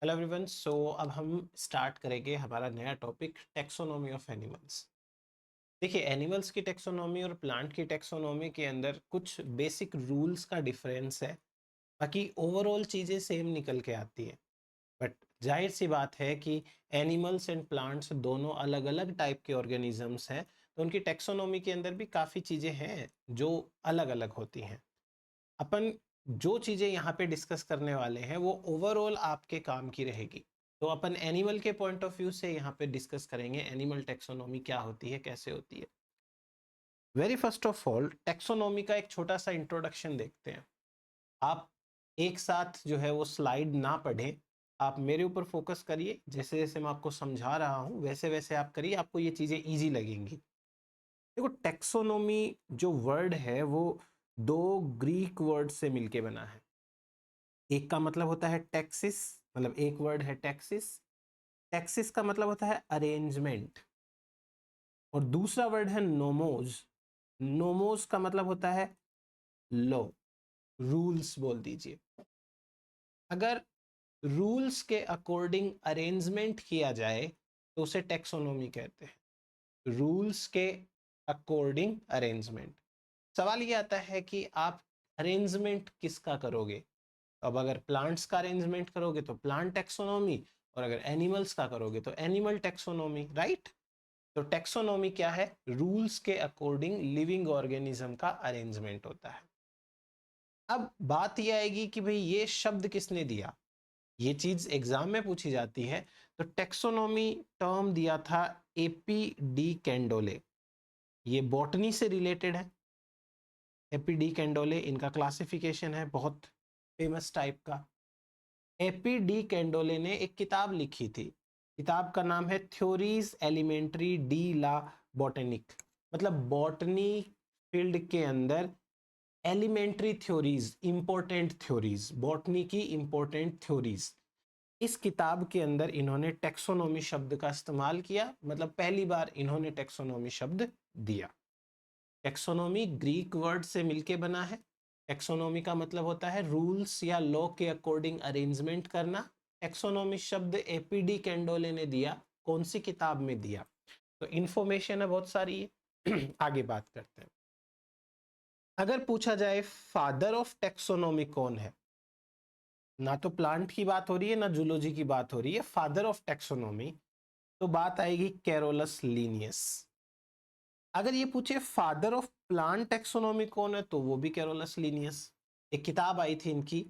Hello everyone. अब हम start करेंगे हमारा नया टॉपिक टेक्सोनॉमी ऑफ एनिमल्स। देखिए, एनिमल्स की टेक्सोनॉमी और प्लांट की टेक्सोनॉमी के अंदर कुछ बेसिक रूल्स का डिफरेंस है। बाकी ओवरऑल चीज़ें सेम निकल के आती हैं। बट जाहिर सी बात है कि एनिमल्स एंड प्लांट्स दोनों अलग अलग टाइप के ऑर्गेनिजम्स हैं, तो उनकी टेक्सोनॉमी के अंदर भी काफ़ी चीज़ें हैं जो अलग अलग होती हैं। अपन जो चीज़ें यहाँ पे डिस्कस करने वाले हैं वो ओवरऑल आपके काम की रहेगी। तो अपन एनिमल के पॉइंट ऑफ व्यू से यहाँ पे डिस्कस करेंगे एनिमल टेक्सोनॉमी क्या होती है, कैसे होती है। Very first of all taxonomy का एक छोटा सा इंट्रोडक्शन देखते हैं। आप एक साथ जो है वो स्लाइड ना पढ़ें, आप मेरे ऊपर फोकस करिए। जैसे जैसे मैं आपको समझा रहा हूँ वैसे वैसे आप करिए, आपको ये चीज़ें ईजी लगेंगी। देखो, टेक्सोनॉमी जो वर्ड है वो दो ग्रीक वर्ड से मिलके बना है। एक का मतलब होता है टैक्सिस, मतलब एक वर्ड है टैक्सिस। टैक्सिस का मतलब होता है अरेंजमेंट। और दूसरा वर्ड है नोमोज। नोमोज का मतलब होता है लॉ, रूल्स बोल दीजिए। अगर रूल्स के अकॉर्डिंग अरेंजमेंट किया जाए तो उसे टेक्सोनोमी कहते हैं। रूल्स के अकॉर्डिंग अरेंजमेंट। सवाल ये आता है कि आप अरेंजमेंट किसका करोगे। अब अगर प्लांट्स का अरेंजमेंट करोगे तो प्लांट टेक्सोनोमी, और अगर एनिमल्स का करोगे तो एनिमल टेक्सोनोमी, राइट। तो टेक्सोनोमी क्या है? रूल्स के अकॉर्डिंग लिविंग ऑर्गेनिज्म का अरेंजमेंट होता है। अब बात यह आएगी कि भाई ये शब्द किसने दिया। ये चीज एग्जाम में पूछी जाती है। तो टेक्सोनोमी टर्म दिया था एपी डी कैंडोले। ये बॉटनी से रिलेटेड है। एपी डी कैंडोले इनका क्लासिफिकेशन है, बहुत फेमस टाइप का। एपी डी कैंडोले ने एक किताब लिखी थी। किताब का नाम है theories elementary de la botanique. मतलब बॉटनी फील्ड के अंदर elementary theories, important theories, botany की इंपॉर्टेंट थ्योरीज। इस किताब के अंदर इन्होंने टेक्सोनोमी शब्द का इस्तेमाल किया, मतलब पहली बार इन्होंने टेक्सोनोमी शब्द दिया। टेक्सोनोमी ग्रीक वर्ड से मिलके बना है। टेक्सोनोमी का मतलब होता है रूल्स या लॉ के अकॉर्डिंग अरेंजमेंट करना। टेक्सोनोमी शब्द एपीडी कैंडोले ने दिया। कौन सी किताब में दिया? तो इंफॉर्मेशन है बहुत सारी है। आगे बात करते हैं। अगर पूछा जाए फादर ऑफ टेक्सोनोमी कौन है, ना तो प्लांट की बात हो रही है ना जूलॉजी की बात हो रही है, फादर ऑफ टेक्सोनोमी, तो बात आएगी कैरोलस लीनियस। अगर ये पूछे फादर ऑफ प्लांट टेक्सोनोमी कौन है, तो वो भी कैरोलस लीनियस। एक किताब आई थी इनकी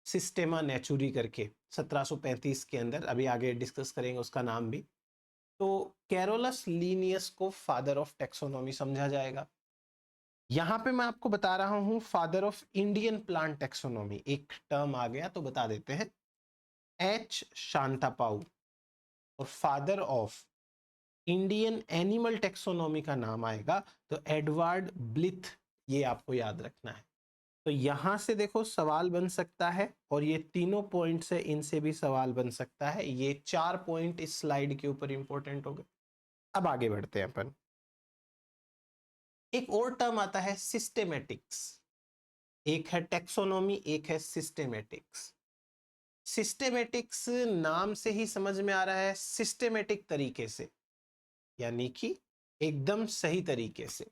सिस्टेमा नेचुरी करके 1735 के अंदर, अभी आगे डिस्कस करेंगे उसका नाम भी। तो कैरोलस लीनियस को फादर ऑफ टेक्सोनोमी समझा जाएगा। यहां पे मैं आपको बता रहा हूं father of Indian plant taxonomy, एक टर्म आ गया तो बता देते हैं। एच शांतापाउ। और father of Indian animal taxonomy का नाम आएगा तो एडवर्ड ब्लिथ। ये आपको याद रखना है। तो यहां से देखो सवाल बन सकता है, और ये तीनों पॉइंट से इनसे भी सवाल बन सकता है। ये 4 पॉइंट इस स्लाइड के ऊपर इंपॉर्टेंट हो गए। अब आगे बढ़ते हैं अपन। एक और टर्म आता है सिस्टेमेटिक्स। एक है टेक्सोनॉमी, एक है सिस्टेमेटिक्स। सिस्टेमेटिक्स नाम से ही समझ में आ रहा है सिस्टेमेटिक तरीके से, यानी कि एकदम सही तरीके से।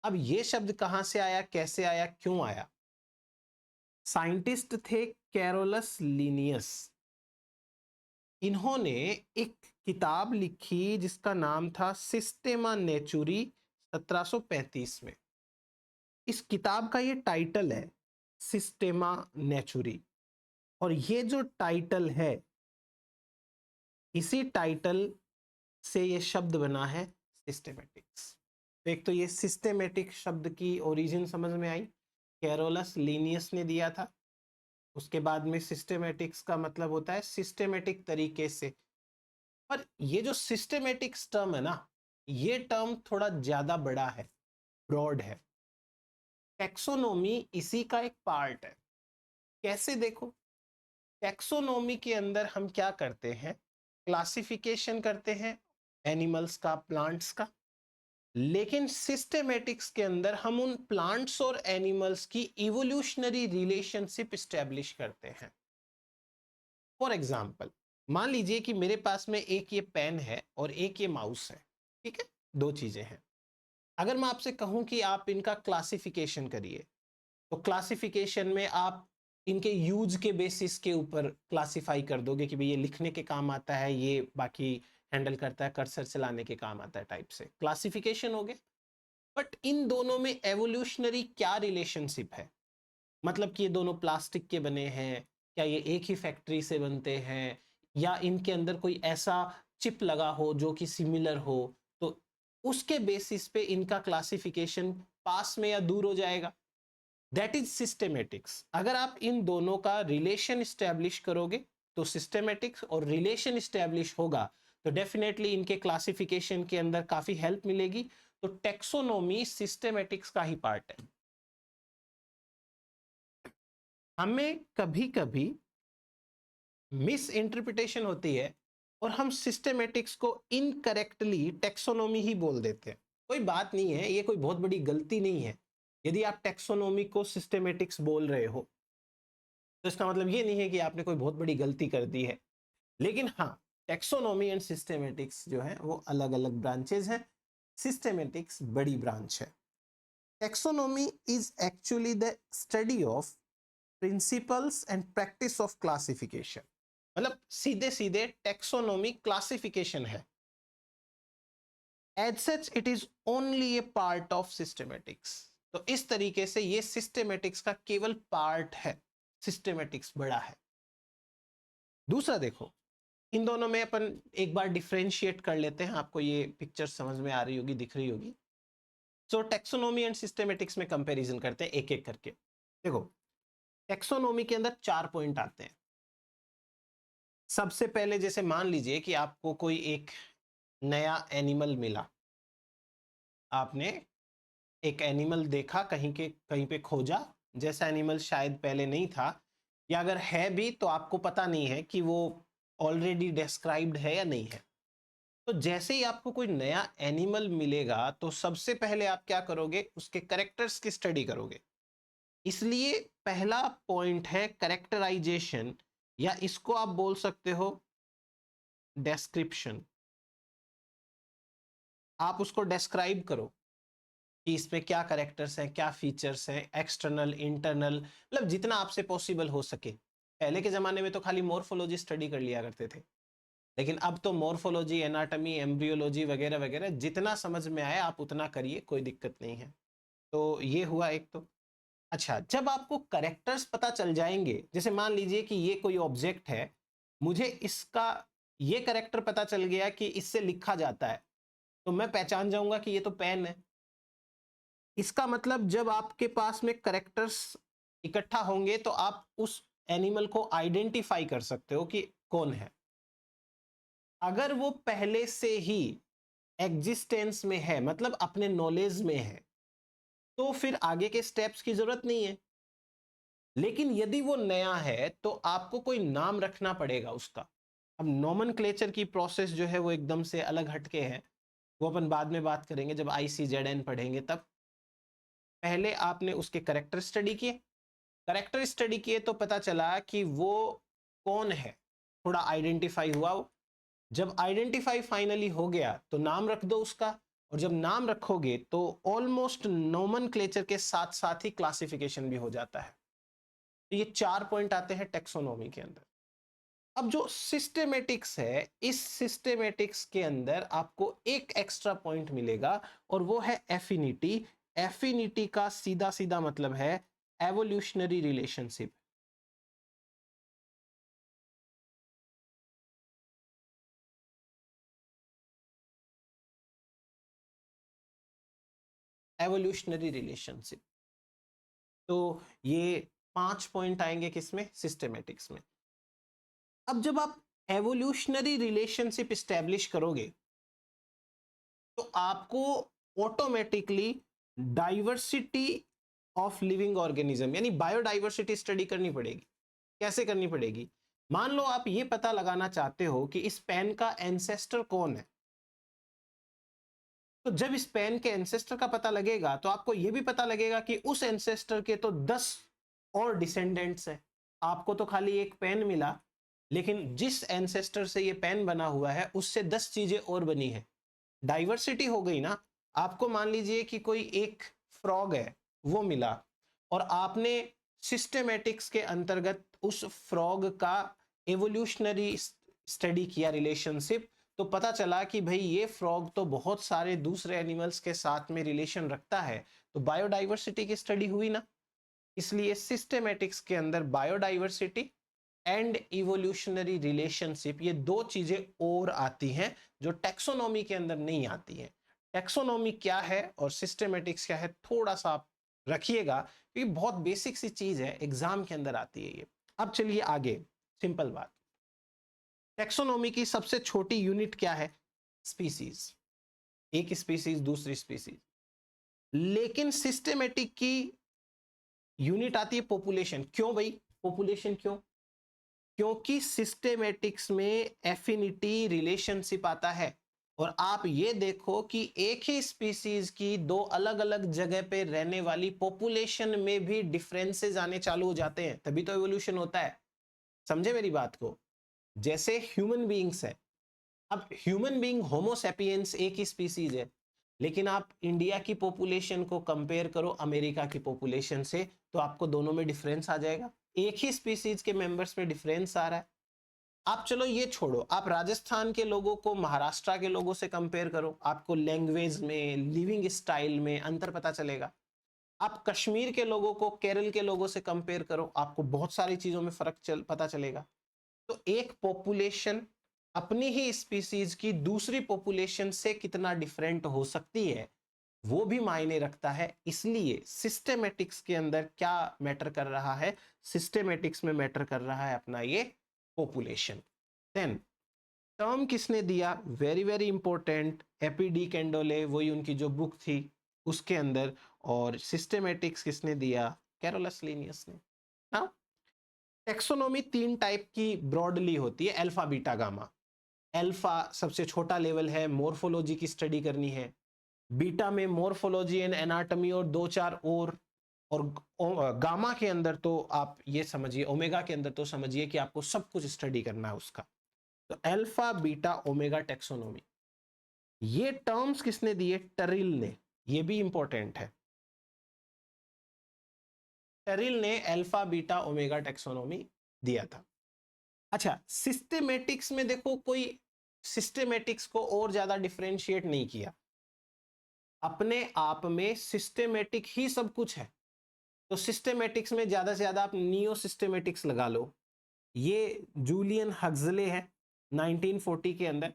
अब ये शब्द कहां से आया, कैसे आया, क्यों आया? साइंटिस्ट थे कैरोलस लीनियस। इन्होंने एक किताब लिखी जिसका नाम था सिस्टेमा नेचुरी 1735 में। इस किताब का ये टाइटल है सिस्टेमा नेचुरी। और ये जो टाइटल है, इसी टाइटल से ये शब्द बना है सिस्टेमेटिक्स। तो एक तो ये सिस्टेमेटिक शब्द की ओरिजिन समझ में आई, कैरोलस लीनियस ने दिया था। उसके बाद में सिस्टेमेटिक्स का मतलब होता है सिस्टेमेटिक तरीके से। पर ये जो सिस्टेमेटिक्स टर्म है ना, ये टर्म थोड़ा ज्यादा बड़ा है, ब्रॉड है। टेक्सोनोमी इसी का एक पार्ट है। कैसे देखो, टेक्सोनोमी के अंदर हम क्या करते हैं? क्लासिफिकेशन करते हैं एनिमल्स का, प्लांट्स का। लेकिन सिस्टेमेटिक्स के अंदर हम उन प्लांट्स और एनिमल्स की इवोल्यूशनरी रिलेशनशिप स्टैब्लिश करते हैं। फॉर एग्जाम्पल मान लीजिए कि मेरे पास में एक ये पेन है और एक ये माउस है, ठीक है, दो चीजें हैं। अगर मैं आपसे कहूं कि आप इनका क्लासिफिकेशन करिए, तो क्लासिफिकेशन में आप इनके यूज के बेसिस के ऊपर क्लासिफाई कर दोगे कि भाई ये लिखने के काम आता है, ये बाकी हैंडल करता है, कर्सर चलाने के काम आता है, टाइप से क्लासिफिकेशन हो गया। बट इन दोनों में एवोल्यूशनरी क्या रिलेशनशिप है? मतलब कि ये दोनों प्लास्टिक के बने हैं, क्या ये एक ही फैक्ट्री से बनते हैं, या इनके अंदर कोई ऐसा चिप लगा हो जो कि सिमिलर हो, तो उसके बेसिस पे इनका क्लासिफिकेशन पास में या दूर हो जाएगा। That is systematics. अगर आप इन दोनों का रिलेशन स्टैब्लिश करोगे तो सिस्टेमेटिक्स और रिलेशन स्टैब्लिश होगा, तो डेफिनेटली इनके क्लासिफिकेशन के अंदर काफी हेल्प मिलेगी। तो टेक्सोनोमी सिस्टेमेटिक्स का ही पार्ट है। हमें कभी कभी मिस इंटरप्रिटेशन होती है और हम सिस्टेमेटिक्स को इनकरेक्टली टेक्सोनोमी ही बोल देते हैं। कोई बात नहीं है, ये कोई बहुत बड़ी गलती नहीं है यदि आप टेक्सोनोमी को सिस्टेमेटिक्स बोल रहे हो, तो इसका मतलब ये नहीं है कि आपने कोई बहुत बड़ी गलती कर दी है। लेकिन हाँ, टेक्सोनोमी एंड सिस्टेमेटिक्स जो है वो अलग अलग ब्रांचेज हैं। सिस्टेमेटिक्स बड़ी ब्रांच है। Taxonomy is actually the study of principles and practice of classification. मतलब सीधे सीधे टेक्सोनोमी क्लासिफिकेशन है। As such it is only a part of systematics. तो इस तरीके से ये सिस्टेमेटिक्स का केवल पार्ट है, सिस्टेमेटिक्स बड़ा है। दूसरा देखो, इन दोनों में अपन एक बार डिफरेंशिएट कर लेते हैं। आपको ये पिक्चर समझ में आ रही होगी, दिख रही होगी। सो टेक्सोनोमी एंड सिस्टेमेटिक्स में कंपैरिजन करते हैं एक एक करके। देखो, टेक्सोनोमी के अंदर 4 पॉइंट आते हैं। सबसे पहले जैसे मान लीजिए कि आपको कोई एक नया एनिमल मिला, आपने एक एनिमल देखा, कहीं पे खोजा, जैसा एनिमल शायद पहले नहीं था, या अगर है भी तो आपको पता नहीं है कि वो ऑलरेडी डिस्क्राइब्ड है या नहीं है। तो जैसे ही आपको कोई नया एनिमल मिलेगा तो सबसे पहले आप क्या करोगे, उसके कैरेक्टर्स की स्टडी करोगे। इसलिए पहला पॉइंट है कैरेक्टराइजेशन, या इसको आप बोल सकते हो डेस्क्रिप्शन। आप उसको डिस्क्राइब करो कि इसमें क्या कैरेक्टर्स हैं, क्या फीचर्स हैं, एक्सटर्नल इंटरनल, मतलब जितना आपसे पॉसिबल हो सके। पहले के जमाने में तो खाली मॉर्फोलॉजी स्टडी कर लिया करते थे, लेकिन अब तो मॉर्फोलॉजी, एनाटॉमी, एम्ब्रियोलॉजी वगैरह वगैरह जितना समझ में आए आप उतना करिए, कोई दिक्कत नहीं है। तो ये हुआ एक तो। अच्छा, जब आपको कैरेक्टर्स पता चल जाएंगे, जैसे मान लीजिए कि ये कोई ऑब्जेक्ट है, मुझे इसका ये कैरेक्टर पता चल गया कि इससे लिखा जाता है, तो मैं पहचान जाऊंगा कि ये तो पेन है। इसका मतलब जब आपके पास में कैरेक्टर्स इकट्ठा होंगे तो आप उस एनिमल को आइडेंटिफाई कर सकते हो कि कौन है। अगर वो पहले से ही एग्जिस्टेंस में है, मतलब अपने नॉलेज में है, तो फिर आगे के स्टेप्स की जरूरत नहीं है। लेकिन यदि वो नया है तो आपको कोई नाम रखना पड़ेगा उसका। अब नॉमेनक्लेचर की प्रोसेस जो है वो एकदम से अलग हटके है, वो अपन बाद में बात करेंगे जब ICZN पढ़ेंगे तब। पहले आपने उसके करेक्टर स्टडी किए, करेक्टर स्टडी किए तो पता चला कि वो कौन है, थोड़ा आइडेंटिफाई हुआ वो। जब आइडेंटिफाई फाइनली हो गया तो नाम रख दो उसका, और जब नाम रखोगे तो ऑलमोस्ट नोमेनक्लेचर के साथ साथ ही क्लासिफिकेशन भी हो जाता है। तो ये 4 पॉइंट आते हैं टेक्सोनोमी के अंदर। अब जो सिस्टेमेटिक्स है, इस सिस्टेमेटिक्स के अंदर आपको एक एक्स्ट्रा पॉइंट मिलेगा और वो है एफिनिटी। एफिनिटी का सीधा सीधा मतलब है एवोल्यूशनरी रिलेशनशिप। Evolutionary relationship. तो ये 5 पॉइंट आएंगे किसमें, सिस्टेमेटिक्स में। अब जब आप एवोल्यूशनरी रिलेशनशिप स्टैब्लिश करोगे तो आपको automatically diversity of living organism यानी बायोडाइवर्सिटी स्टडी करनी पड़ेगी। कैसे करनी पड़ेगी? मान लो आप ये पता लगाना चाहते हो कि इस पेन का एंसेस्टर कौन है, तो जब इस पेन के एंसेस्टर का पता लगेगा तो आपको यह भी पता लगेगा कि उस एंसेस्टर के तो 10 और डिसेंडेंट्स हैं। आपको तो खाली एक पेन मिला, लेकिन जिस एंसेस्टर से ये पेन बना हुआ है उससे 10 चीजें और बनी है। डाइवर्सिटी हो गई ना। आपको मान लीजिए कि कोई एक फ्रॉग है, वो मिला, और आपने सिस्टेमेटिक्स के अंतर्गत उस फ्रॉग का एवोल्यूशनरी स्टडी किया, रिलेशनशिप, तो पता चला कि भाई ये फ्रॉग तो बहुत सारे दूसरे एनिमल्स के साथ में रिलेशन रखता है, तो बायोडाइवर्सिटी की स्टडी हुई ना। इसलिए सिस्टेमेटिक्स के अंदर बायोडाइवर्सिटी एंड इवोल्यूशनरी रिलेशनशिप, ये दो चीजें और आती हैं जो टेक्सोनॉमी के अंदर नहीं आती हैं। टेक्सोनॉमी क्या है और सिस्टेमेटिक्स क्या है, थोड़ा सा आप रखिएगा, क्योंकि बहुत बेसिक सी चीज है, एग्जाम के अंदर आती है ये। अब चलिए आगे, सिंपल बात। टेक्सोनॉमी की सबसे छोटी यूनिट क्या है? स्पीसीज। एक स्पीसीज दूसरी स्पीसीज। लेकिन सिस्टेमेटिक की यूनिट आती है पॉपुलेशन। क्यों भाई पॉपुलेशन क्यों? क्योंकि सिस्टेमेटिक्स में एफिनिटी रिलेशनशिप आता है, और आप ये देखो कि एक ही स्पीसीज की दो अलग अलग जगह पे रहने वाली पॉपुलेशन में भी डिफरेंसेस आने चालू हो जाते हैं, तभी तो एवोल्यूशन होता है। समझे मेरी बात को? जैसे ह्यूमन बीइंग्स है, अब ह्यूमन बीइंग होमो सैपियंस एक ही स्पीसीज है, लेकिन आप इंडिया की पॉपुलेशन को कंपेयर करो अमेरिका की पॉपुलेशन से, तो आपको दोनों में डिफरेंस आ जाएगा। एक ही स्पीसीज के मेंबर्स में डिफरेंस आ रहा है। आप चलो ये छोड़ो, आप राजस्थान के लोगों को महाराष्ट्र के लोगों से कंपेयर करो, आपको लैंग्वेज में, लिविंग स्टाइल में अंतर पता चलेगा। आप कश्मीर के लोगों को केरल के लोगों से कंपेयर करो, आपको बहुत सारी चीजों में फर्क पता चलेगा। तो एक पॉपुलेशन अपनी ही स्पीसीज की दूसरी पॉपुलेशन से कितना डिफरेंट हो सकती है, वो भी मायने रखता है। इसलिए सिस्टेमेटिक्स के अंदर क्या मैटर कर रहा है? सिस्टेमेटिक्स में मैटर कर रहा है अपना ये पॉपुलेशन। देन टर्म किसने दिया? वेरी वेरी इंपॉर्टेंट, एपीडी कैंडोले, वही उनकी जो बुक थी उसके अंदर। और सिस्टेमेटिक्स किसने दिया? कैरोलस लिनियस ने। हाँ, टेक्सोनोमी तीन टाइप की ब्रॉडली होती है, अल्फा बीटा गामा। अल्फा सबसे छोटा लेवल है, मोर्फोलॉजी की स्टडी करनी है। बीटा में मोर्फोलॉजी एंड एनाटॉमी और दो चार और गामा के अंदर तो आप ये समझिए, ओमेगा के अंदर तो समझिए कि आपको सब कुछ स्टडी करना है उसका। तो अल्फा बीटा ओमेगा टेक्सोनोमी, ये टर्म्स किसने दिए? टरिल ने। ये भी इंपॉर्टेंट है, टरिल ने अल्फा बीटा ओमेगा टेक्सोनोमी दिया था। अच्छा, सिस्टेमेटिक्स में देखो, कोई सिस्टेमेटिक्स को और ज्यादा डिफरेंशिएट नहीं किया, अपने आप में सिस्टेमेटिक ही सब कुछ है। तो सिस्टेमेटिक्स में ज्यादा से ज्यादा आप नियो सिस्टेमेटिक्स लगा लो। ये जूलियन हक्सले है 1940 के अंदर।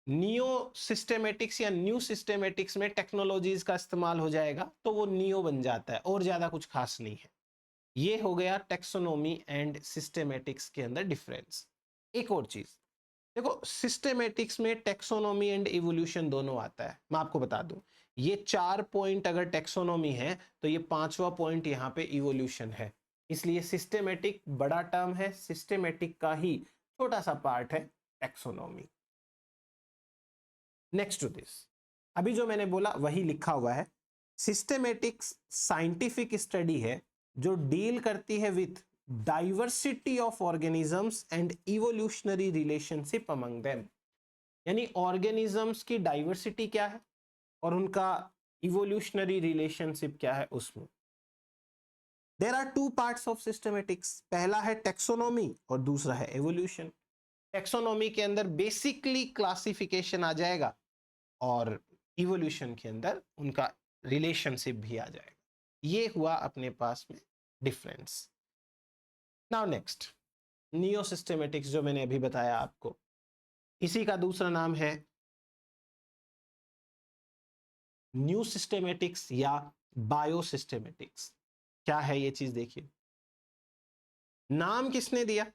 नियो सिस्टेमेटिक्स या न्यू सिस्टेमेटिक्स में टेक्नोलॉजीज का इस्तेमाल हो जाएगा तो वो नियो बन जाता है, और ज्यादा कुछ खास नहीं है। ये हो गया टेक्सोनोमी एंड सिस्टेमेटिक्स के अंदर डिफरेंस। एक और चीज देखो, सिस्टेमेटिक्स में टेक्सोनोमी एंड इवोल्यूशन दोनों आता है। मैं आपको बता दूं, ये 4 पॉइंट अगर टेक्सोनोमी है तो ये 5वां पॉइंट यहाँ पे इवोल्यूशन है। इसलिए सिस्टेमेटिक बड़ा टर्म है, सिस्टेमेटिक का ही छोटा सा पार्ट है टेक्सोनोमी। नेक्स्ट टू दिस, अभी जो मैंने बोला वही लिखा हुआ है। सिस्टेमेटिक्स साइंटिफिक स्टडी है जो डील करती है with diversity of organisms and evolutionary relationship among them. यानी ऑर्गेनिजम्स की डाइवर्सिटी क्या है और उनका इवोल्यूशनरी रिलेशनशिप क्या है उसमें। There are two parts of systematics, पहला है टेक्सोनोमी और दूसरा है एवोल्यूशन। टेक्सोनोमी के अंदर बेसिकली क्लासिफिकेशन आ जाएगा और इवोल्यूशन के अंदर उनका रिलेशनशिप भी आ जाएगा। ये हुआ अपने पास में difference. Now next, neo systematics जो मैंने अभी बताया आपको, इसी का दूसरा नाम है न्यू सिस्टेमेटिक्स या बायोसिस्टेमेटिक्स। क्या है ये चीज देखिए, नाम किसने दिया?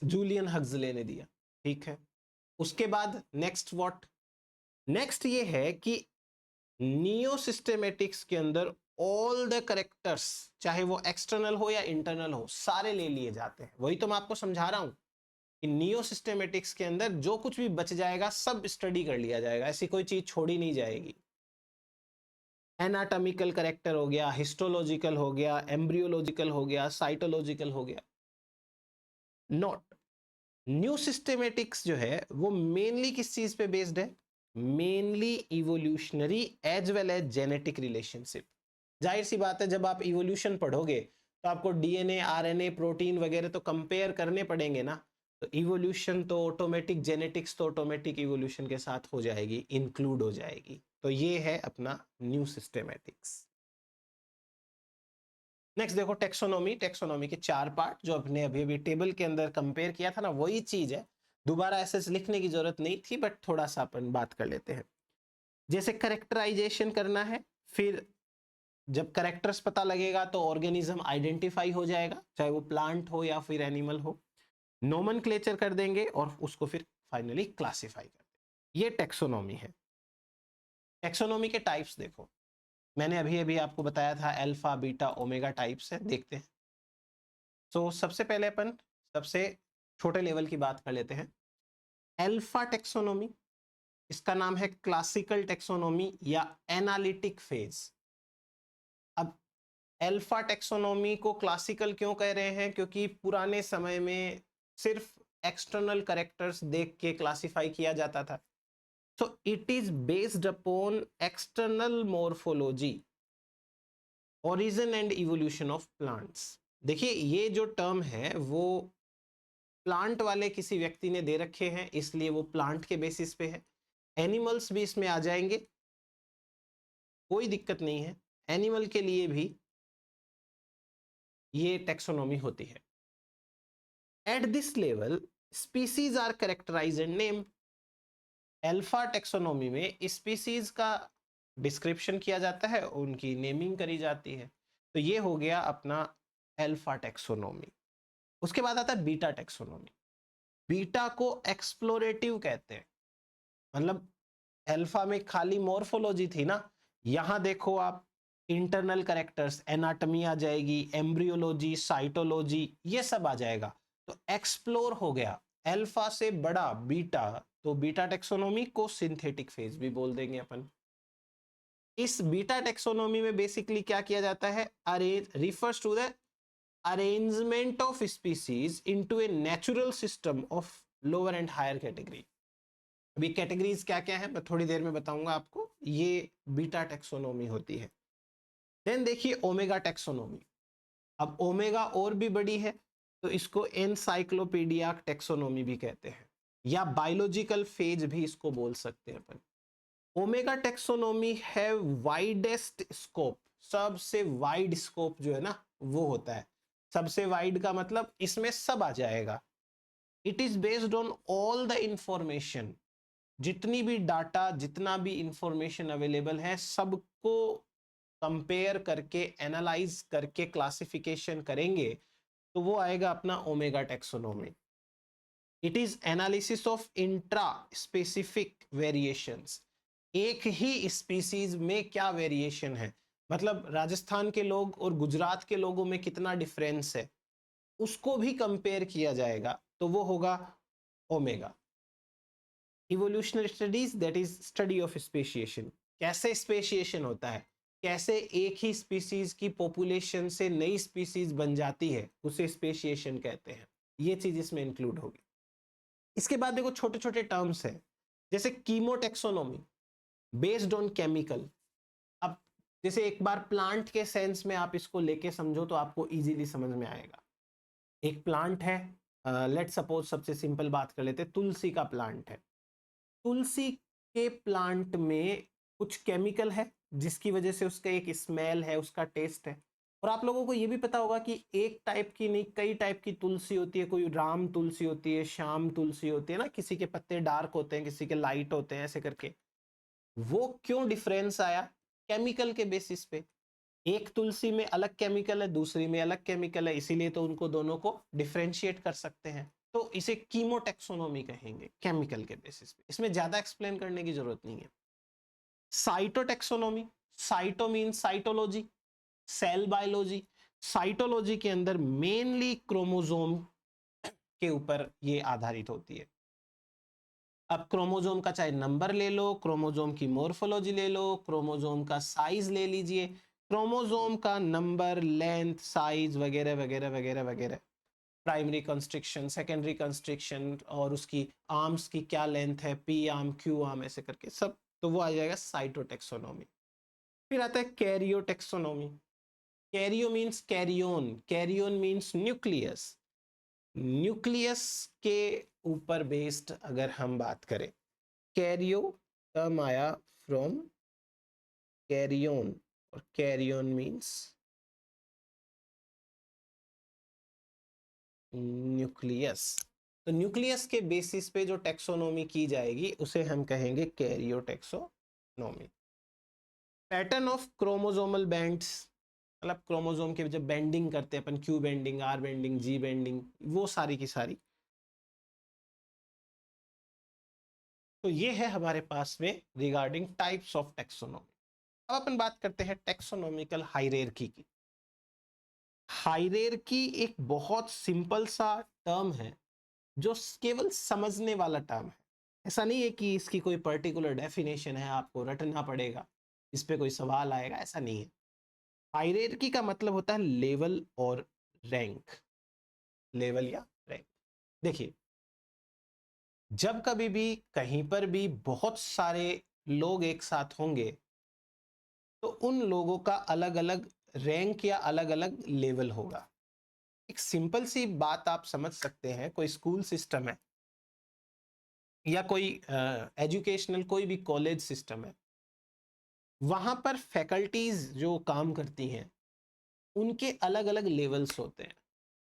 जूलियन हक्सले ने दिया, ठीक है। उसके बाद नेक्स्ट व्हाट? नेक्स्ट ये है कि नियो सिस्टेमेटिक्स के अंदर ऑल द करेक्टर्स, चाहे वो एक्सटर्नल हो या इंटरनल हो, सारे ले लिए जाते हैं। वही तो मैं आपको समझा रहा हूं कि नियो सिस्टेमेटिक्स के अंदर जो कुछ भी बच जाएगा सब स्टडी कर लिया जाएगा, ऐसी कोई चीज छोड़ी नहीं जाएगी। एनाटॉमिकल करेक्टर हो गया, हिस्टोलॉजिकल हो गया, एम्ब्रियोलॉजिकल हो गया, साइटोलॉजिकल हो गया, नॉट। न्यू सिस्टेमेटिक्स जो है वो मेनली किस चीज पे बेस्ड है? Mainly evolutionary as well as genetic relationship. जाहिर सी बात है, जब आप इवोल्यूशन पढ़ोगे तो आपको डीएनए, आरएनए, प्रोटीन वगैरह तो कंपेयर करने पड़ेंगे ना। तो इवोल्यूशन तो ऑटोमेटिक, जेनेटिक्स तो ऑटोमेटिक इवोल्यूशन के साथ हो जाएगी, इंक्लूड हो जाएगी। तो ये है अपना न्यू सिस्टेमेटिक्स। नेक्स्ट देखो टेक्सोनोमी। टेक्सोनोमी के 4 पार्ट जो अपने अभी अभी टेबल के अंदर कंपेयर किया था ना, वही चीज है। दोबारा ऐसे लिखने की जरूरत नहीं थी, बट थोड़ा सा अपन बात कर लेते हैं। जैसे करेक्टराइजेशन करना है, फिर जब करेक्टर्स पता लगेगा तो ऑर्गेनिज्म आइडेंटिफाई हो जाएगा, चाहे वो प्लांट हो या फिर एनिमल हो। नोमेनक्लेचर कर देंगे और उसको फिर फाइनली क्लासिफाई कर देंगे। ये टेक्सोनोमी है। टेक्सोनोमी के टाइप्स देखो, मैंने अभी अभी आपको बताया था अल्फा, बीटा, ओमेगा टाइप्स है, देखते हैं। तो सबसे पहले अपन सबसे छोटे लेवल की बात कर लेते हैं। अल्फा टेक्सोनोमी, इसका नाम है क्लासिकल टेक्सोनोमी या एनालिटिक फेज। अब अल्फा टेक्सोनोमी को क्लासिकल क्यों कह रहे हैं? क्योंकि पुराने समय में सिर्फ एक्सटर्नल कैरेक्टर्स देख के क्लासिफाई किया जाता था। So it is based upon external morphology, origin and evolution of plants। देखिए ये जो टर्म है वो प्लांट वाले किसी व्यक्ति ने दे रखे हैं, इसलिए वो प्लांट के बेसिस पे है। एनिमल्स भी इसमें आ जाएंगे, कोई दिक्कत नहीं है, एनिमल के लिए भी ये टेक्सोनोमी होती है। At this level species are characterized and named. Alpha taxonomy में स्पीसीज का डिस्क्रिप्शन किया जाता है, उनकी नेमिंग करी जाती है। तो ये हो गया अपना अल्फा टेक्सोनोमी। उसके बाद आता है बीटा टेक्सोनोमी। बीटा को एक्सप्लोरेटिव कहते हैं। मतलब अल्फा में खाली मॉर्फोलॉजी थी ना, यहां देखो आप इंटरनल कैरेक्टर्स, एनाटॉमी आ जाएगी, एम्ब्रियोलॉजी, साइटोलॉजी, ये सब आ जाएगा। तो एक्सप्लोर हो गया अल्फा से बड़ा बीटा, तो बीटा टेक्सोनोमी को सिंथेटिक फेज भी बोल देंगे अपन। इस बीटा टेक्सोनोमी में बेसिकली क्या किया जाता है? Arrange refers to the arrangement of species into a natural system of lower and higher category. अभी कैटेगरीज क्या क्या है मैं थोड़ी देर में बताऊंगा आपको। ये बीटा टेक्सोनोमी होती है। देन देखिए ओमेगा टेक्सोनोमी। अब ओमेगा और भी बड़ी है, तो इसको एनसाइक्लोपीडिया टेक्सोनोमी भी कहते हैं, या बायोलॉजिकल फेज भी इसको बोल सकते हैं अपन। ओमेगा टेक्सोनोमी है वाइडेस्ट स्कोप, सबसे वाइड स्कोप जो है ना वो होता है। सबसे वाइड का मतलब इसमें सब आ जाएगा। It is based on all the information, जितनी भी डाटा, जितना भी इंफॉर्मेशन अवेलेबल है, सबको कंपेयर करके, एनालाइज करके क्लासिफिकेशन करेंगे, तो वो आएगा अपना omega taxonomy. It is analysis of intra specific variations. एक ही स्पीसीज में क्या वेरिएशन है, मतलब राजस्थान के लोग और गुजरात के लोगों में कितना डिफरेंस है, उसको भी कंपेयर किया जाएगा, तो वो होगा omega. Evolutionary studies, that is study of speciation. कैसे स्पेशिएशन होता है, कैसे एक ही स्पीसीज की पॉपुलेशन से नई स्पीसीज बन जाती है, उसे स्पेशिएशन कहते हैं। ये चीज इसमें इंक्लूड होगी। इसके बाद देखो छोटे छोटे टर्म्स है, जैसे कीमोटेक्सोनोमी बेस्ड ऑन केमिकल। अब जैसे एक बार प्लांट के सेंस में आप इसको लेके समझो तो आपको इजीली समझ में आएगा। एक प्लांट है, लेट सपोज सबसे सिंपल बात कर लेते हैं, तुलसी का प्लांट है। तुलसी के प्लांट में कुछ केमिकल है जिसकी वजह से उसका एक स्मेल है, उसका टेस्ट है। और आप लोगों को ये भी पता होगा कि एक टाइप की नहीं, कई टाइप की तुलसी होती है। कोई राम तुलसी होती है, श्याम तुलसी होती है ना, किसी के पत्ते डार्क होते हैं, किसी के लाइट होते हैं, ऐसे करके। वो क्यों डिफरेंस आया? केमिकल के बेसिस पे। एक तुलसी में अलग केमिकल है, दूसरी में अलग केमिकल है, इसीलिए तो उनको दोनों को डिफरेंशिएट कर सकते हैं। तो इसे कीमोटेक्सोनोमी कहेंगे, केमिकल के बेसिस पे। इसमें ज्यादा एक्सप्लेन करने की जरूरत नहीं है। Cytotaxonomy, cyto mean cytology, cell biology. Cytology के अंदर मेनली क्रोमोसोम के ऊपर ये आधारित होती है। अब क्रोमोसोम का चाहे नंबर ले लो, क्रोमोसोम की मॉर्फोलॉजी ले लो, क्रोमोसोम का साइज ले लीजिए, क्रोमोसोम का नंबर, लेंथ, साइज वगैरह वगैरह वगैरह वगैरह, प्राइमरी कंस्ट्रिक्शन, सेकेंडरी कंस्ट्रिक्शन, और उसकी आर्म्स की क्या लेंथ है, पी आर्म, क्यू आर्म, ऐसे करके सब, तो वो आ जाएगा साइटोटेक्सोनॉमी। फिर आता है karyotaxonomy. Karyo means karyon, karyon means nucleus. Nucleus के ऊपर बेस्ड अगर हम बात करें, कैरियो टर्म आया फ्रॉम कैरियोन, और कैरियोन मीन्स न्यूक्लियस। तो न्यूक्लियस के बेसिस पे जो टेक्सोनोमी की जाएगी उसे हम कहेंगे karyotaxonomy. Pattern of chromosomal bands, मतलब क्रोमोसोम के जब बेंडिंग करते हैं अपन, Q banding, R banding, G banding, वो सारी की सारी। तो ये है हमारे पास में रिगार्डिंग टाइप्स ऑफ टेक्सोनोमी। अब अपन बात करते हैं टेक्सोनोमिकल हायरार्की की। हायरार्की एक बहुत सिंपल सा टर्म है जो केवल समझने वाला टर्म है। ऐसा नहीं है कि इसकी कोई पर्टिकुलर डेफिनेशन है, आपको रटना पड़ेगा, इस पे कोई सवाल आएगा, ऐसा नहीं है। हायरार्की का मतलब होता है लेवल और रैंक, लेवल या रैंक। देखिए, जब कभी भी कहीं पर भी बहुत सारे लोग एक साथ होंगे तो उन लोगों का अलग अलग रैंक या अलग अलग लेवल होगा। एक सिंपल सी बात आप समझ सकते हैं, कोई स्कूल सिस्टम है या कोई एजुकेशनल कोई भी कॉलेज सिस्टम है, वहां पर फैकल्टीज जो काम करती हैं उनके अलग अलग लेवल्स होते हैं।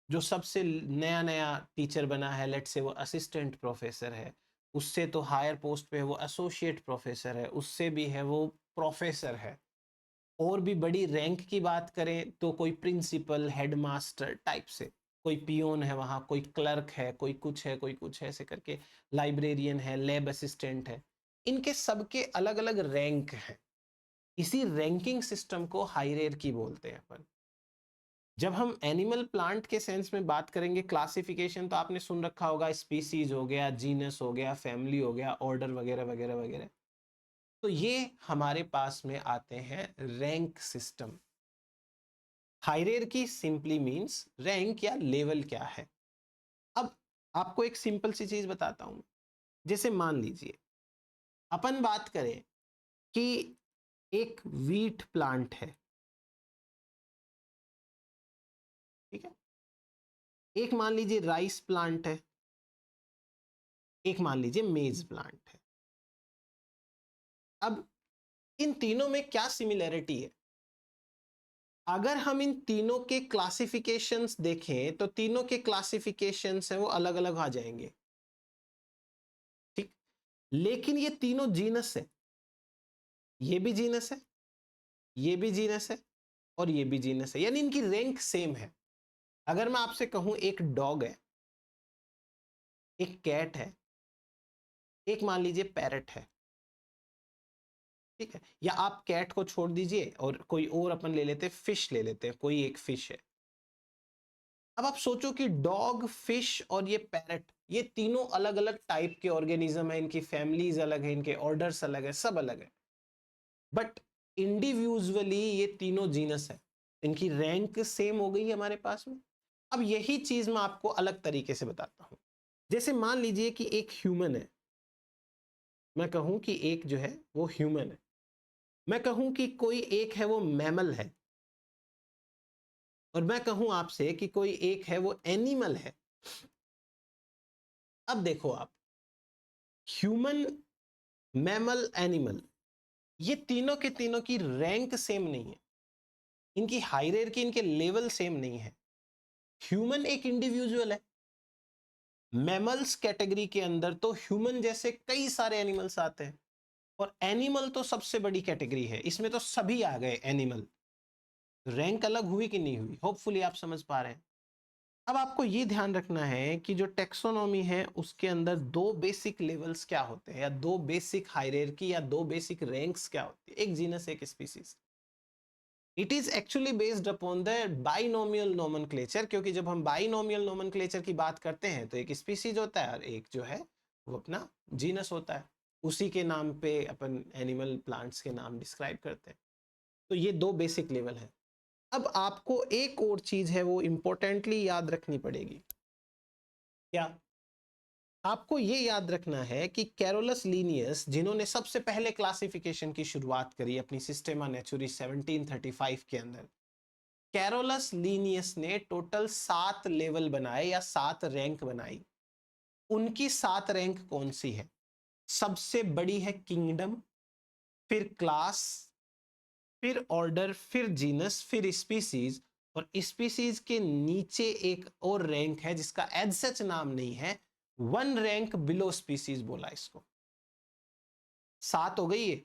जो सबसे नया नया टीचर बना है, लेट से वो असिस्टेंट प्रोफेसर है, उससे तो हायर पोस्ट पे है वो एसोसिएट प्रोफेसर है, उससे भी है वो प्रोफेसर है, और भी बड़ी रैंक की बात करें तो कोई प्रिंसिपल, हेडमास्टर टाइप से, कोई पियोन है वहाँ, कोई क्लर्क है, कोई कुछ है, कोई कुछ है, ऐसे करके लाइब्रेरियन है, लैब असिस्टेंट है। इनके सबके अलग अलग रैंक है। इसी रैंकिंग सिस्टम को हायरार्की बोलते हैं अपन। जब हम एनिमल प्लांट के सेंस में बात करेंगे क्लासिफिकेशन, तो आपने सुन रखा होगा, स्पीसीज हो गया, जीनस हो गया, फैमिली हो गया, ऑर्डर वगैरह वगैरह वगैरह। तो ये हमारे पास में आते हैं rank system. Hierarchy simply means rank या लेवल क्या है। अब आपको एक सिंपल सी चीज बताता हूं। जैसे मान लीजिए अपन बात करें कि एक वीट प्लांट है, ठीक है, एक मान लीजिए राइस प्लांट है, एक मान लीजिए मेज प्लांट है। अब इन तीनों में क्या सिमिलरिटी है? अगर हम इन तीनों के क्लासिफिकेशंस देखें तो तीनों के क्लासिफिकेशंस हैं वो अलग अलग आ जाएंगे, ठीक। लेकिन ये तीनों जीनस है, ये भी जीनस है, ये भी जीनस है, और ये भी जीनस है, यानी इनकी रैंक सेम है। अगर मैं आपसे कहूं एक डॉग है, एक कैट है, एक मान लीजिए पैरट है, ठीक है, या आप कैट को छोड़ दीजिए और कोई और अपन ले लेते हैं, फिश ले लेते हैं, कोई एक फिश है। अब आप सोचो कि डॉग, फिश और ये पैरट, ये तीनों अलग अलग टाइप के ऑर्गेनिज्म है, इनकी फैमिलीज अलग है, इनके ऑर्डर्स अलग है, सब अलग है, बट इंडिविजुअली ये तीनों जीनस है। इनकी रैंक सेम हो गई है हमारे पास में। अब यही चीज मैं आपको अलग तरीके से बताता हूं। जैसे मान लीजिए कि एक ह्यूमन है, मैं कहूं कि एक जो है वो ह्यूमन है, मैं कहूं कि कोई एक है वो मैमल है, और मैं कहूं आपसे कि कोई एक है वो एनिमल है। अब देखो आप, ह्यूमन, मैमल, एनिमल, ये तीनों के तीनों की रैंक सेम नहीं है, इनकी हायरार्की, इनके लेवल सेम नहीं है। ह्यूमन एक इंडिविजुअल है, मैमल्स कैटेगरी के अंदर तो ह्यूमन जैसे कई सारे एनिमल्स आते हैं, और एनिमल तो सबसे बड़ी कैटेगरी है, इसमें तो सभी आ गए एनिमल। रैंक अलग हुई कि नहीं हुई? होपफुली आप समझ पा रहे हैं। अब आपको ये ध्यान रखना है कि जो टेक्सोनॉमी है उसके अंदर दो बेसिक लेवल्स क्या होते हैं, या दो बेसिक हायरार्की या दो बेसिक रैंक्स क्या होती है, एक जीनस एक species. It is actually based upon the binomial nomenclature, क्योंकि जब हम बाइनोमियल नोमेनक्लेचर की बात करते हैं तो एक स्पीसीज होता है और एक जो है वो अपना जीनस होता है। उसी के नाम पे अपन एनिमल प्लांट्स के नाम डिस्क्राइब करते हैं। तो ये दो बेसिक लेवल है। अब आपको एक और चीज है वो इंपॉर्टेंटली याद रखनी पड़ेगी। क्या आपको ये याद रखना है कि कैरोलस लीनियस जिन्होंने सबसे पहले क्लासिफिकेशन की शुरुआत करी अपनी सिस्टेमा नेचुरी 1735 के अंदर, कैरोलस लीनियस ने टोटल 7 लेवल बनाए या 7 रैंक बनाई। उनकी 7 रैंक कौन सी है? सबसे बड़ी है किंगडम, फिर क्लास, फिर ऑर्डर, फिर जीनस, फिर स्पीसीज, और स्पीसीज के नीचे एक और रैंक है जिसका एज सच नाम नहीं है, 1 रैंक बिलो स्पीसीज बोला इसको। 7 हो गई है।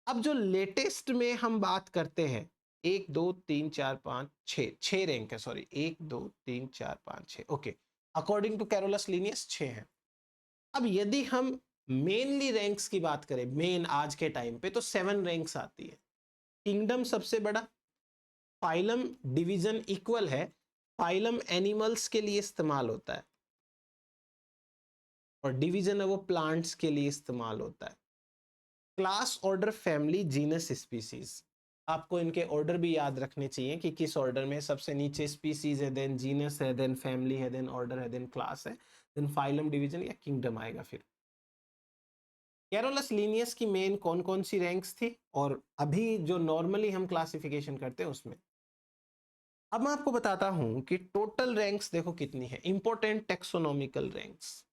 अब जो लेटेस्ट में हम बात करते हैं, 1 2 3 4 5 6, 6 रैंक है, sorry 1 2 3 4 5 6, okay, according to Carolus Linnaeus 6 है। अब यदि हम मेनली रैंक्स की बात करें, मेन आज के टाइम पे, तो 7 रैंक्स आती है। किंगडम सबसे बड़ा, फाइलम डिवीजन इक्वल है, फाइलम एनिमल्स के लिए इस्तेमाल होता है और डिवीजन है वो प्लांट्स के लिए इस्तेमाल होता है। Class, order, family, genus, species, आपको इनके ऑर्डर भी याद रखने चाहिए कि किस ऑर्डर में। सबसे नीचे स्पीसीज है, देन जीनस है, देन फैमिली है, देन ऑर्डर है, देन क्लास है, देन फाइलम, डिवीजन या किंगडम आएगा। फिर कैरोलस लीनियस की मेन कौन कौन सी रैंक्स थी और अभी जो नॉर्मली हम क्लासिफिकेशन करते हैं उसमें। अब मैं आपको बताता हूं कि टोटल रैंक्स देखो कितनी है, इंपॉर्टेंट टेक्सोनॉमिकल रैंक्स।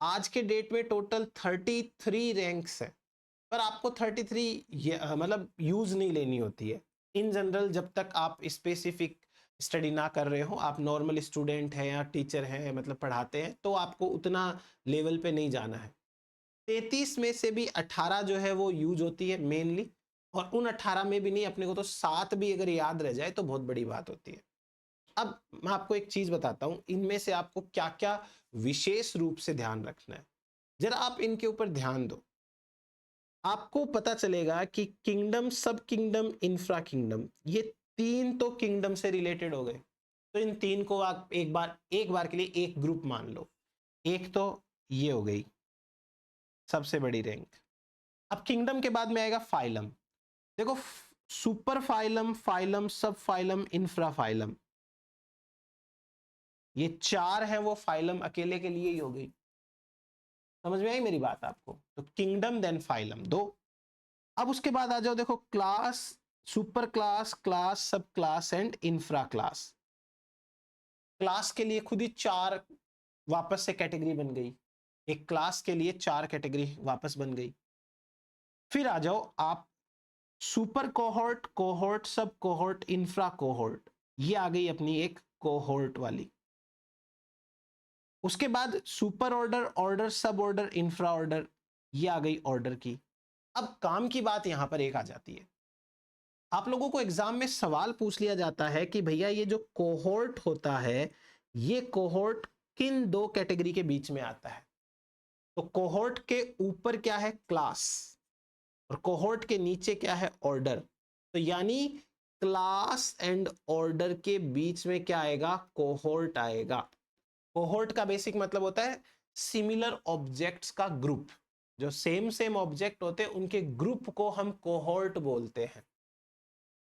आज के डेट में टोटल 33 रैंक्स है, पर आपको 33 मतलब यूज नहीं लेनी होती है। इन जनरल जब तक आप स्पेसिफिक स्टडी ना कर रहे हो, आप नॉर्मल स्टूडेंट है या टीचर है, मतलब पढ़ाते हैं, तो आपको उतना लेवल पे नहीं जाना है। 33 में से भी 18 जो है वो यूज होती है मेनली, और उन 18 में भी नहीं, अपने को तो 7 भी अगर याद रह जाए तो बहुत बड़ी बात होती है। अब मैं आपको एक चीज बताता हूं, इनमें से आपको क्या क्या विशेष रूप से ध्यान रखना है, जरा आप इनके ऊपर ध्यान दो। आपको पता चलेगा कि किंगडम, सब किंगडम, इंफ्रा किंगडम, ये 3 तो किंगडम से रिलेटेड हो गए। तो इन 3 को आप एक बार के लिए एक ग्रुप मान लो। एक तो ये हो गई सबसे बड़ी रैंक। अब किंगडम के बाद में आएगा फाइलम। देखो, सुपर फाइलम, फाइलम, सब फाइलम, इंफ्रा फाइलम, ये 4 है वो फाइलम अकेले के लिए ही हो गई। समझ में आई मेरी बात आपको? तो किंगडम देन फाइलम 2। अब उसके बाद आ जाओ, देखो, क्लास, सुपर क्लास, क्लास, सब class and infra class. Class के लिए खुद ही 4 वापस से कैटेगरी बन गई। एक क्लास के लिए 4 कैटेगरी वापस बन गई। फिर आ जाओ आप, सुपर कोहोर्ट, कोहोर्ट, सब कोहोर्ट, इंफ्रा कोहोर्ट, ये आ गई अपनी एक कोहोर्ट वाली। उसके बाद सुपर ऑर्डर, ऑर्डर, सब ऑर्डर, इंफ्रा ऑर्डर, ये आ गई ऑर्डर की। अब काम की बात यहां पर एक आ जाती है, आप लोगों को एग्जाम में सवाल पूछ लिया जाता है कि भैया ये जो कोहोर्ट होता है, ये कोहोर्ट किन 2 कैटेगरी के बीच में आता है? तो कोहोर्ट के ऊपर क्या है? क्लास, और कोहोर्ट के नीचे क्या है? ऑर्डर। तो यानी क्लास एंड ऑर्डर के बीच में क्या आएगा? कोहोर्ट आएगा। कोहोर्ट का बेसिक मतलब होता है सिमिलर ऑब्जेक्ट्स का ग्रुप। जो सेम सेम ऑब्जेक्ट होते हैं उनके ग्रुप को हम कोहोर्ट बोलते हैं।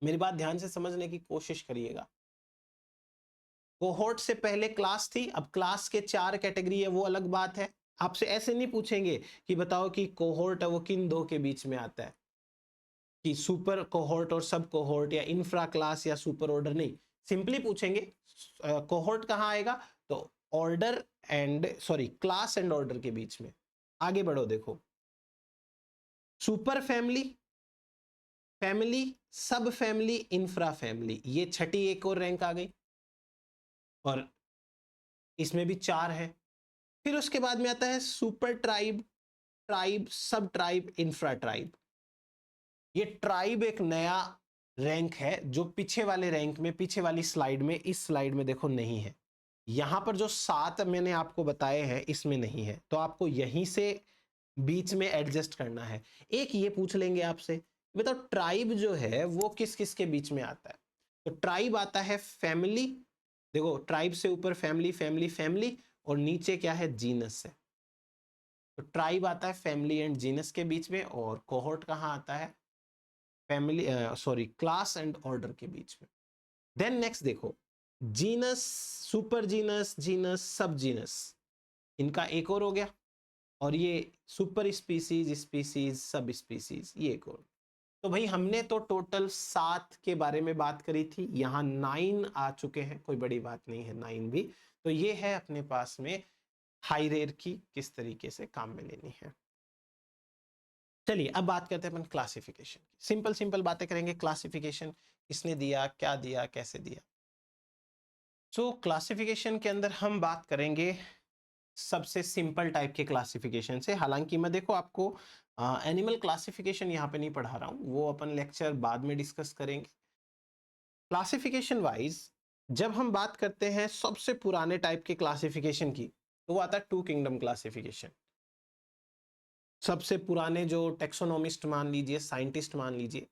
मेरी बात ध्यान से समझने की कोशिश करिएगा। कोहोर्ट से पहले क्लास थी, अब क्लास के 4 कैटेगरी है, वो अलग बात है। आपसे ऐसे नहीं पूछेंगे कि बताओ कि कोहोर्ट है वो किन 2 के बीच में आता है, कि सुपर कोहोर्ट और सब कोहोर्ट, या इंफ्रा क्लास या सुपर ऑर्डर, नहीं। सिंपली पूछेंगे कोहोर्ट कहां आएगा, तो order and, sorry, class and order के बीच में। आगे बढ़ो, देखो, सुपर फैमिली, फैमिली, सब फैमिली, इंफ्रा फैमिली, ये छठी एक और रैंक आ गई, और इसमें भी 4 है। फिर उसके बाद में आता है सुपर ट्राइब, ट्राइब, सब ट्राइब, इंफ्रा ट्राइब। ये ट्राइब एक नया रैंक है जो पीछे वाले रैंक में, पीछे वाली स्लाइड में, इस स्लाइड में देखो नहीं है। यहां पर जो 7 मैंने आपको बताए हैं इसमें नहीं है, तो आपको यहीं से बीच में एडजस्ट करना है। एक ये पूछ लेंगे आपसे, बताओ ट्राइब जो है वो किस किस के बीच में आता है? तो ट्राइब आता है फैमिली, देखो ट्राइब से ऊपर फैमिली, फैमिली, फैमिली, और नीचे क्या है? जीनस है। तो ट्राइब आता है फैमिली एंड जीनस के बीच में, और कोहोर्ट कहां आता है? Family, sorry, class and order के बीच में। देन नेक्स्ट देखो, जीनस, सुपर जीनस, जीनस, सब जीनस, इनका एक और हो गया, और ये super species, species, sub species, ये एक और। तो भाई हमने तो टोटल 7 के बारे में बात करी थी, यहाँ 9 आ चुके हैं, कोई बड़ी बात नहीं है 9 भी। तो ये है अपने पास में हायरार्की किस तरीके से काम में लेनी है। चलिए अब बात करते हैं अपन क्लासिफिकेशन की। सिंपल सिंपल बातें करेंगे। क्लासिफिकेशन किसने दिया, क्या दिया, कैसे दिया। सो क्लासिफिकेशन के अंदर हम बात करेंगे सबसे सिंपल टाइप के क्लासिफिकेशन से। हालांकि मैं देखो आपको एनिमल क्लासिफिकेशन यहाँ पे नहीं पढ़ा रहा हूँ, वो अपन लेक्चर बाद में डिस्कस करेंगे। क्लासिफिकेशन वाइज जब हम बात करते हैं सबसे पुराने टाइप के क्लासिफिकेशन की, तो वो आता है टू किंगडम क्लासिफिकेशन। सबसे पुराने जो टेक्सोनोमिस्ट मान लीजिए, साइंटिस्ट मान लीजिए,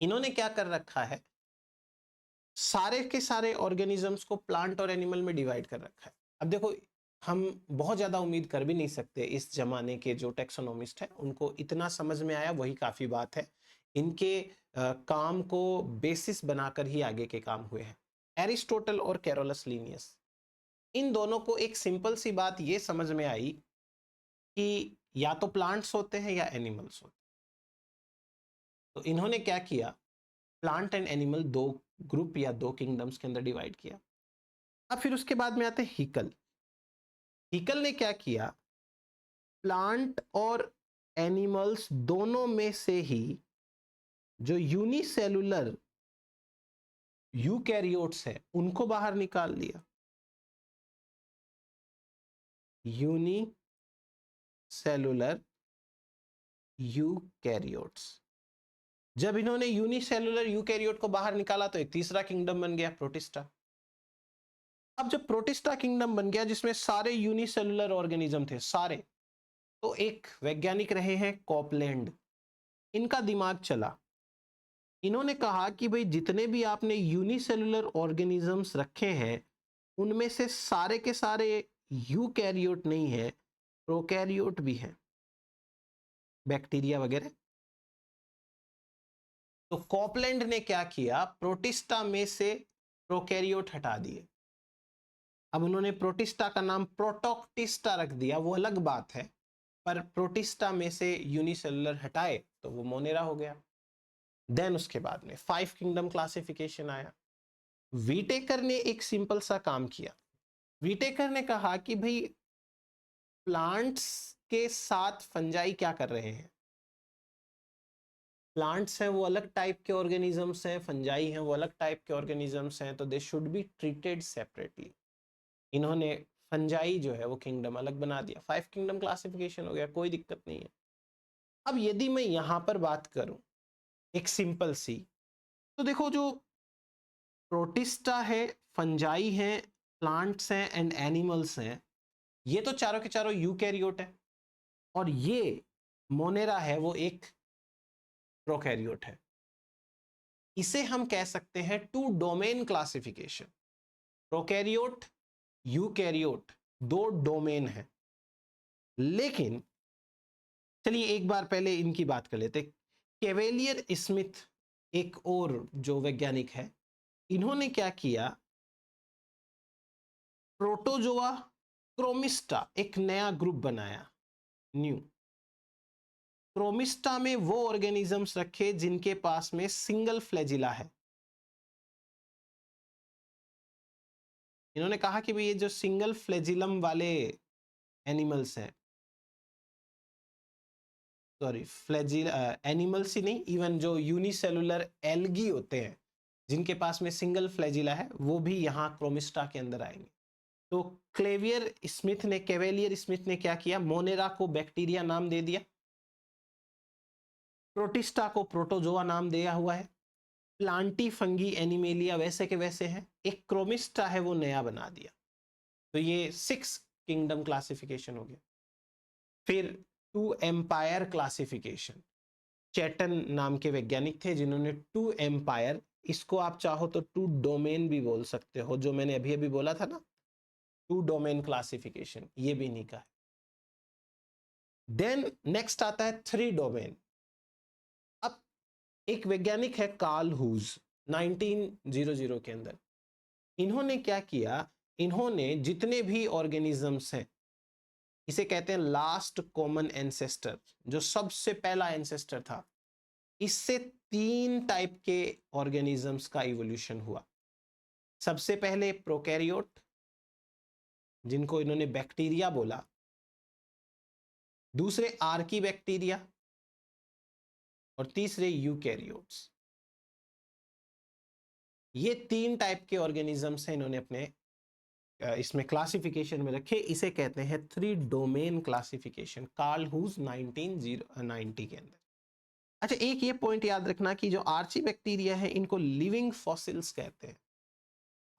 इन्होंने क्या कर रखा है, सारे के सारे ऑर्गेनिजम्स को प्लांट और एनिमल में डिवाइड कर रखा है। अब देखो हम बहुत ज्यादा उम्मीद कर भी नहीं सकते, इस जमाने के जो टेक्सोनोमिस्ट है उनको इतना समझ में आया वही काफी बात है। इनके काम को बेसिस बनाकर ही आगे के काम हुए हैं। एरिस्टोटल और कैरोलस लीनियस, इन दोनों को एक सिंपल सी बात ये समझ में आई कि या तो प्लांट्स होते हैं या एनिमल्स होते हैं। तो इन्होंने क्या किया, प्लांट एंड एनिमल दो ग्रुप या दो किंगडम्स के अंदर डिवाइड किया। अब फिर उसके बाद में आते हैं हिकल। हिकल ने क्या किया, प्लांट और एनिमल्स दोनों में से ही जो यूनिसेलुलर यूकैरियोट्स है उनको बाहर निकाल लिया। यूनिसेलुलर यूकैरियोट्स, जब इन्होंने यूनिसेलुलर यूकैरियोट को बाहर निकाला तो एक तीसरा किंगडम बन गया, प्रोटिस्टा। अब जब प्रोटिस्टा किंगडम बन गया जिसमें सारे यूनिसेलुलर ऑर्गेनिज्म थे सारे, तो एक वैज्ञानिक रहे हैं कॉपलैंड, इनका दिमाग चला। इन्होंने कहा कि भाई जितने भी आपने यूनिसेलुलर ऑर्गेनिजम्स रखे हैं उनमें से सारे के सारे यूकैरियोट नहीं है, प्रोकैरियोट भी है, बैक्टीरिया वगैरह। तो कॉपलैंड ने क्या किया, प्रोटिस्टा में से प्रोकैरियोट हटा दिए। अब उन्होंने प्रोटिस्टा का नाम प्रोटोक्टिस्टा रख दिया, वो अलग बात है, पर प्रोटिस्टा में से यूनिसेलुलर हटाए तो वो मोनेरा हो गया। देन उसके बाद में 5 किंगडम क्लासिफिकेशन आया। वीटेकर ने एक सिंपल सा काम किया। वीटेकर ने कहा कि भाई प्लांट्स के साथ फंजाई क्या कर रहे हैं, प्लांट्स हैं वो अलग टाइप के ऑर्गेनिजम्स हैं, फंजाई हैं वो अलग टाइप के ऑर्गेनिजम्स हैं, तो they should be treated separately. इन्होंने फंजाई जो है वो किंगडम अलग बना दिया, 5 किंगडम क्लासिफिकेशन हो गया, कोई दिक्कत नहीं है। अब यदि मैं यहां पर बात करूं एक सिंपल सी, तो देखो जो प्रोटिस्टा है, फंजाई है, प्लांट्स हैं एंड एनिमल्स हैं, ये तो चारों के चारों यूकैरियोट है, और ये मोनेरा है वो एक प्रोकैरियोट है। इसे हम कह सकते हैं two domain classification. Prokaryote, eukaryote, दो डोमेन है। लेकिन चलिए एक बार पहले इनकी बात कर लेते। केवेलियर स्मिथ एक और जो वैज्ञानिक है, इन्होंने क्या किया, प्रोटोजोआ क्रोमिस्टा एक नया ग्रुप बनाया, न्यू। क्रोमिस्टा में वो ऑर्गेनिजम्स रखे जिनके पास में सिंगल फ्लैजिला है। इन्होंने कहा कि भाई ये जो सिंगल फ्लैजिलम वाले एनिमल्स हैं, सॉरी फ्लैजिल एनिमल्स ही नहीं, इवन जो यूनिसेलुलर एल्गी होते हैं जिनके पास में सिंगल फ्लैजिला है वो भी यहाँ क्रोमिस्टा के अंदर आएंगे। तो केवेलियर स्मिथ ने क्या किया, मोनेरा को बैक्टीरिया नाम दे दिया, प्रोटिस्टा को प्रोटोजोआ नाम दिया हुआ है, प्लांटी फंगी एनिमेलिया वैसे के वैसे हैं, एक क्रोमिस्टा है वो नया बना दिया। तो ये 6 किंगडम क्लासिफिकेशन हो गया। फिर टू एम्पायर क्लासिफिकेशन, चैटन नाम के वैज्ञानिक थे जिन्होंने टू एम्पायर, इसको आप चाहो तो टू डोमेन भी बोल सकते हो, जो मैंने अभी अभी बोला था ना, टू डोमेन क्लासिफिकेशन, ये भी नहीं कहा। देन नेक्स्ट आता है 3 डोमेन। अब एक वैज्ञानिक है कार्ल हुज, 1900 के अंदर, इन्होंने क्या किया, इन्होंने जितने भी ऑर्गेनिजम्स हैं, इसे कहते हैं लास्ट कॉमन एंसेस्टर, जो सबसे पहला एंसेस्टर था, इससे 3 टाइप के ऑर्गेनिजम्स का इवोल्यूशन हुआ। सबसे पहले प्रोकैरियोट, जिनको इन्होंने बैक्टीरिया बोला, दूसरे आर्की बैक्टीरिया, और तीसरे यूकैरियोट्स। ये 3 टाइप के ऑर्गेनिजम्स हैं, इन्होंने अपने इसमें क्लासिफिकेशन में रखे। इसे कहते हैं 3 डोमेन क्लासिफिकेशन, कार्ल हुज 1990 के अंदर। अच्छा, एक ये पॉइंट याद रखना कि जो आर्ची बैक्टीरिया है, इनको लिविंग फॉसिल्स कहते हैं।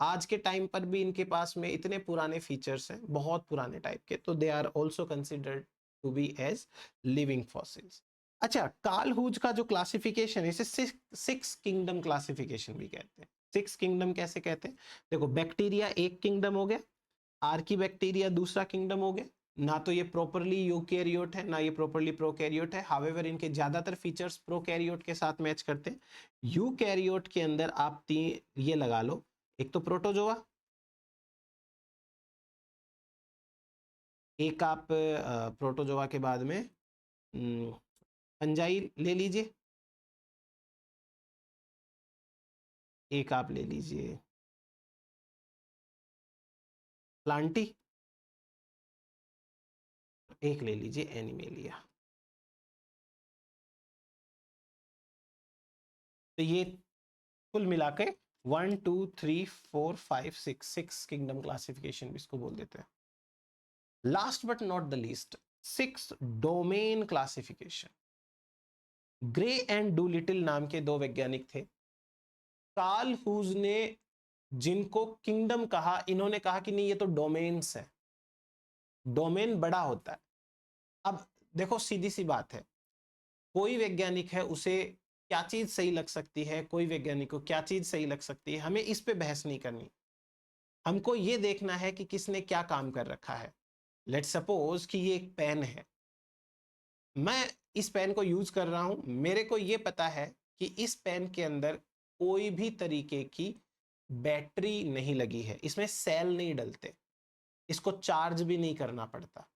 आज के टाइम पर भी इनके पास में इतने पुराने फीचर्स हैं, बहुत पुराने टाइप के, तो they are also considered to be as living fossils. अच्छा, कार्ल हुज का जो क्लासिफिकेशन है, इसे 6 किंगडम क्लासिफिकेशन भी कहते हैं। 6 किंगडम कैसे कहते हैं? देखो, बैक्टीरिया एक किंगडम हो गया, आर्की बैक्टीरिया दूसरा किंगडम हो गया। ना तो ये प्रॉपरली यूकैरियोट है, ना ये प्रॉपरली प्रोकैरियोट है। हावेवर इनके ज्यादातर फीचर्स प्रोकैरियोट के साथ मैच करते हैं। यूकैरियोट के अंदर आप ये लगा लो, एक तो प्रोटोजोआ, एक आप प्रोटोजोआ के बाद में फंजाई ले लीजिए, एक आप ले लीजिए प्लांटी, एक ले लीजिए एनिमेलिया। तो ये कुल मिला के 1 2 3 4 5 6 किंगडम क्लासिफिकेशन भी इसको बोल देते हैं। Last but not the least, 6 domain classification. Grey and Doolittle नाम के 2 वैज्ञानिक थे। कार्ल हुज ने जिनको किंगडम कहा, इन्होंने कहा कि नहीं, ये तो डोमेन्स है, डोमेन बड़ा होता है। अब देखो, सीधी सी बात है, कोई वैज्ञानिक है, उसे क्या चीज सही लग सकती है, कोई वैज्ञानिक को क्या चीज सही लग सकती है, हमें इस पे बहस नहीं करनी। हमको ये देखना है कि किसने क्या काम कर रखा है। लेट्स सपोज कि ये एक पेन है, मैं इस पेन को यूज कर रहा हूं, मेरे को ये पता है कि इस पेन के अंदर कोई भी तरीके की बैटरी नहीं लगी है, इसमें सेल नहीं डलते, इसको चार्ज भी नहीं करना पड़ता।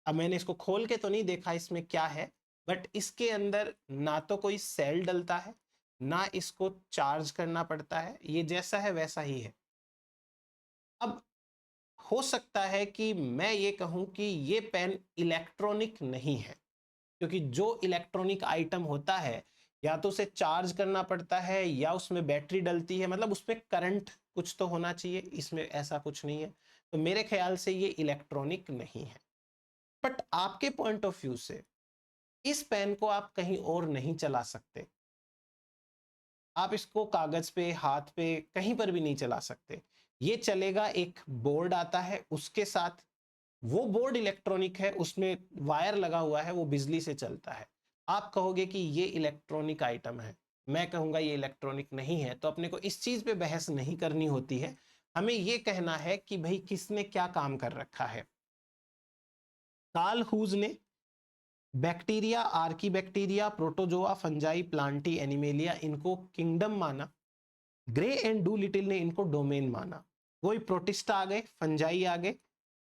अब मैंने इसको खोल के तो नहीं देखा इसमें क्या है, बट इसके अंदर ना तो कोई सेल डलता है, ना इसको चार्ज करना पड़ता है, ये जैसा है वैसा ही है। अब हो सकता है कि मैं ये कहूं कि ये पेन इलेक्ट्रॉनिक नहीं है, क्योंकि जो इलेक्ट्रॉनिक आइटम होता है, या तो उसे चार्ज करना पड़ता है या उसमें बैटरी डलती है, मतलब उसमें करंट कुछ तो होना चाहिए, इसमें ऐसा कुछ नहीं है। तो मेरे ख्याल से ये इलेक्ट्रॉनिक नहीं है। बट आपके पॉइंट ऑफ व्यू से इस पेन को आप कहीं और नहीं चला सकते, आप इसको कागज पे, हाथ पे, कहीं पर भी नहीं चला सकते। ये चलेगा, एक बोर्ड आता है उसके साथ, वो बोर्ड इलेक्ट्रॉनिक है, उसमें वायर लगा हुआ है, वो बिजली से चलता है। आप कहोगे कि ये इलेक्ट्रॉनिक आइटम है, मैं कहूंगा ये इलेक्ट्रॉनिक नहीं है। तो अपने को इस चीज पे बहस नहीं करनी होती है, हमें ये कहना है कि भाई किसने क्या काम कर रखा है। कार्ल हुज ने bacteria, Archie bacteria, protozoa, fungi, Plantae, animalia, इनको किंगडम माना। ग्रे एंड डू लिटिल ने इनको डोमेन माना। कोई प्रोटिस्टा आ गए, फंजाई आ गए,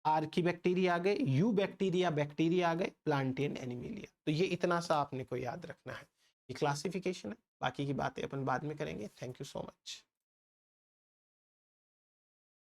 आर्की बैक्टीरिया आ गए, यू बैक्टीरिया बैक्टीरिया आ गए, प्लांटियन, एनिमेलिया। तो ये इतना सा आपने को याद रखना है। ये क्लासिफिकेशन है, बाकी की बातें अपन बाद में करेंगे। Thank you so much.